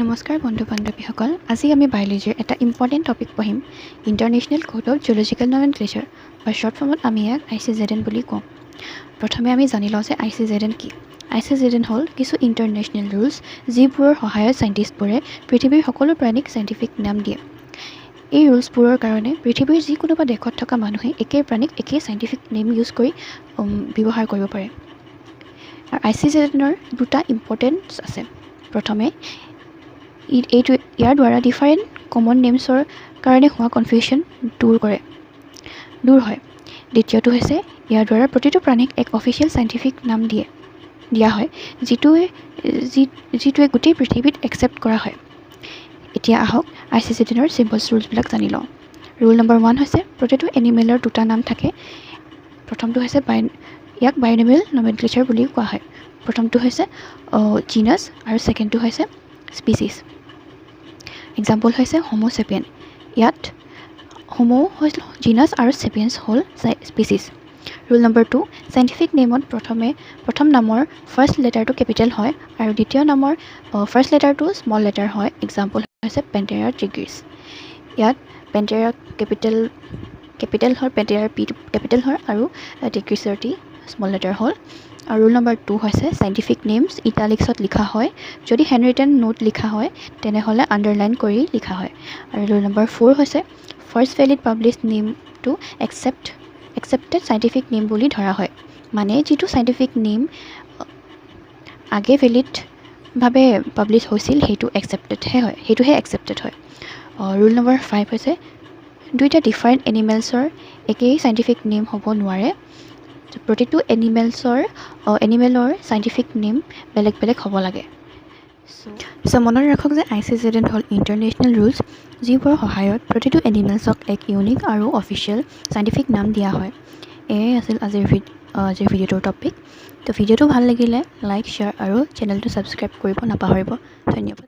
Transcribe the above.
নমস্কাৰ বন্ধু বান্ধৱীসকল, আজি আমি বায়'লজিৰ এটা ইম্পৰ্টেণ্ট টপিক পঢ়িম, ইণ্টাৰনেশ্যনেল কোড অফ জুলজিকেল নমেনক্লেচাৰ বা শ্বৰ্ট ফৰ্মত আমি ইয়াক ICZN বুলি কওঁ। প্ৰথমে আমি জানি লওঁ যে ICZN কি। ICZN হ'ল কিছু ইণ্টাৰনেশ্যনেল ৰুলছ, যিবোৰৰ সহায়ত চাইণ্টিষ্টবোৰে পৃথিৱীৰ সকলো প্ৰাণীক চাইণ্টিফিক নাম দিয়ে। এই ৰুলছবোৰৰ কাৰণে পৃথিৱীৰ যিকোনোবা দেশত থকা মানুহে একেই প্ৰাণীক একেই চাইণ্টিফিক নেম ইউজ কৰি ব্যৱহাৰ কৰিব পাৰে। আৰু ICZNৰ দুটা ইম্পৰ্টেণ্টছ আছে। প্ৰথমে ইয়াৰ দ্বাৰা ডিফাৰেণ্ট কমন নেমছৰ কাৰণে হোৱা কনফিউশ্যন দূৰ হয়। দ্বিতীয়টো হৈছে ইয়াৰ দ্বাৰা প্ৰতিটো প্ৰাণীক এক অফিচিয়েল চাইণ্টিফিক নাম দিয়া হয়, যিটোৱে গোটেই পৃথিৱীত একচেপ্ট কৰা হয়। এতিয়া আহক ICZNৰ চিম্পলছ ৰুলছবিলাক জানি লওঁ। ৰুল নম্বৰ 1 হৈছে প্ৰতিটো এনিমেলৰ দুটা নাম থাকে। প্ৰথমটো হৈছে ইয়াক বায়'নমিয়েল নমেনক্লেচাৰ বুলি কোৱা হয়। প্ৰথমটো হৈছে জিনাছ আৰু ছেকেণ্ডটো হৈছে স্পিচিছ। এক্সাম্পল হৈছে হোমো চেপিয়েন। ইয়াত হোমো হৈছে জিনাছ আৰু চেপিয়েন্স হ'ল স্পিচিছ। ৰুল নম্বৰ 2, চাইণ্টিফিক নেমত প্ৰথম নামৰ ফাৰ্ষ্ট লেটাৰটো কেপিটেল হয় আৰু দ্বিতীয় নামৰ ফাৰ্ষ্ট লেটাৰটো স্মল লেটাৰ হয়। এক্সাম্পল হৈছে পেণ্টেৰা টিগ্ৰিছ। ইয়াত পেণ্টেৰা কেপিটেল হয়, পেণ্টেৰাৰ পিটো কেপিটেল হয় আৰু টিগ্ৰিছৰ টি স্মল লেটাৰ হ'ল। আৰু ৰুল নম্বৰ 2 হৈছে চাইণ্টিফিক নেমছ ইটালিক্সত লিখা হয়। যদি হেণ্ডৰিটেন নোট লিখা হয় তেনেহ'লে আণ্ডাৰলাইন কৰি লিখা হয়। আৰু ৰুল নম্বৰ 4 হৈছে ফাৰ্ষ্ট ভেলিড পাব্লিছ নেমটো একচেপ্টেড চাইণ্টিফিক নেম বুলি ধৰা হয়। মানে যিটো চাইণ্টিফিক নেম আগে ভেলিডভাৱে পাব্লিছ হৈছিল সেইটোহে একচেপ্টেড হয়। ৰুল নম্বৰ 5 হৈছে দুইটা ডিফাৰেণ্ট এনিমেলছৰ একেই চাইণ্টিফিক নেম হ'ব নোৱাৰে। প্ৰতিটো এনিমেলৰ চাইণ্টিফিক নেম বেলেগ বেলেগ হ'ব লাগে। চ' মনত ৰাখক যে ICZN হ'ল ইণ্টাৰনেশ্যনেল ৰুলছ, যিবোৰৰ সহায়ত প্ৰতিটো এনিমেলছক এক ইউনিক আৰু অফিচিয়েল চাইণ্টিফিক নাম দিয়া হয়। এয়াই আছিল আজিৰ ভিডিঅ'টোৰ টপিক। তো ভিডিঅ'টো ভাল লাগিলে লাইক, শ্বেয়াৰ আৰু চেনেলটো ছাবস্ক্ৰাইব কৰিব নাপাহৰিব। ধন্যবাদ।